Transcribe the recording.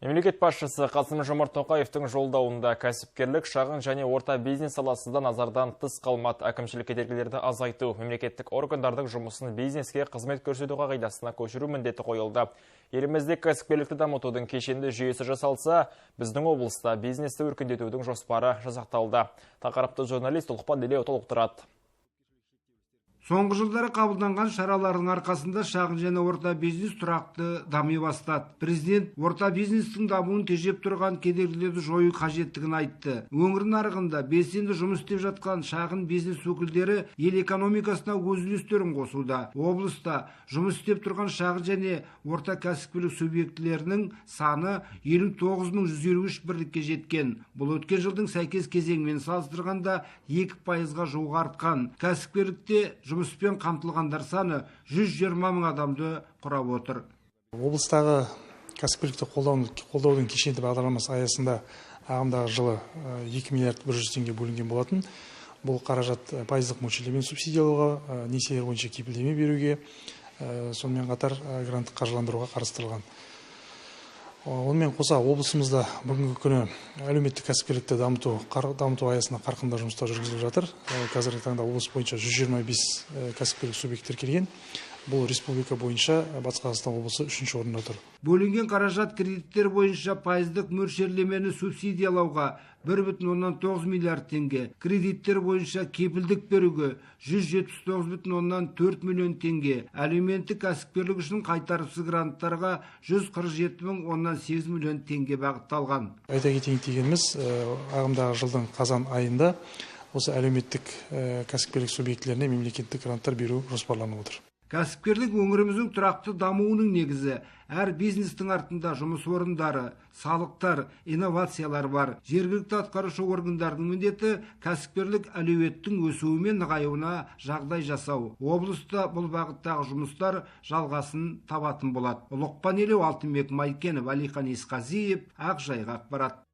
Мемлекет басшысы Қасым-Жомарт Тоқаевтың жолдауында кәсіпкерлік, шағын және орта бизнес саласында назардан тыс қалмады. Әкімшілік кедергілерді азайту, мемлекеттік органдардың жұмысын бизнеске қызмет көрсету қағидасына көшіру міндеті қойылды. Елімізде кәсіпкерлікті дамытудың кешенді жүйесі жасалса, біздің облыста бизнесті өркендетудің жоспары жасақталды. Тақырыпты журналист Ұлықпан Елеу толықтырады. Соңғы жылдары қабылданған шаралардың арқасында шағын және орта бизнес тұрақты дами бастады. Президент орта бизнестің дамуын тежеп тұрған кедергілерді жою қажеттігін айтты. Өңір нарығында белсенді жұмыс істеп жатқан шағын бизнес өкілдері ел экономикасына өз үлестерін қосуда. Облыста жұмыс істеп тұрған шағын және орта кәсіпкерлік субъектілерінің саны 59.153 бірлікке жеткен. Бұл өткен жылдың сәйкес кезеңімен салыстырғанда 2%-ға жуық артқан. Кәсіпкерлікте жұмыспен қамтылғандар саны 120 мың адамды құрап отыр. Облыстағы кәсіпкерлікті қолдаудың кешенді бағдарламасы аясында ағымдағы жылы 2 миллиард 100 теңге бөлінген болатын. Бұл қаражат пайыздық мөлшерлемені субсидиялауға, несиелер бойынша кепілдеме беруге, сонымен қатар гранттық қаржыландыруға қарастырылған. Онымен қоса облысымызда бүгінгі күні әлеуметтік кәсіпкерлікті дамыту аясында қарқынды жұмыстар жүргізіліп жатыр. Қазіргі таңда облыс бойынша 125 кәсіпкерлік субъекттер келген. Бұл республика бойынша Батыс Қазақстан облысы 3-ші орында тұр. Бөлінген қаражат кредиттер бойынша пайыздық мөлшерлемені субсидиялауға 1,9 миллиард теңге, кредиттер бойынша кепілдік беруге 179,4 миллион теңге, әлеуметтік кәсіпкерлік үшін қайтарымсыз гранттарға 147,8 миллион теңге бағытталған. Айта кетейін дегеніміз, ағымдағы жылдың қазан айында осы әлеуметтік кәсіпкерлік субъектілеріне мемлекеттік гранттар беру жоспарланып отыр. Кәсіпкерлік өңіріміздің тұрақты дамуының негізі. Әр бизнестің артында жұмыс орындары, салықтар, инновациялар бар. Жергілікті атқарушы органдардың міндеті кәсіпкерлік әлеуеттің өсуі мен нығаюына жағдай жасау. Облыста бұл бағыттағы жұмыстар жалғасын табатын болады. Ұлықпан Елеу, Алтынбек Майкенов, Алихан Исқазиев, Ақжайық ақпарат.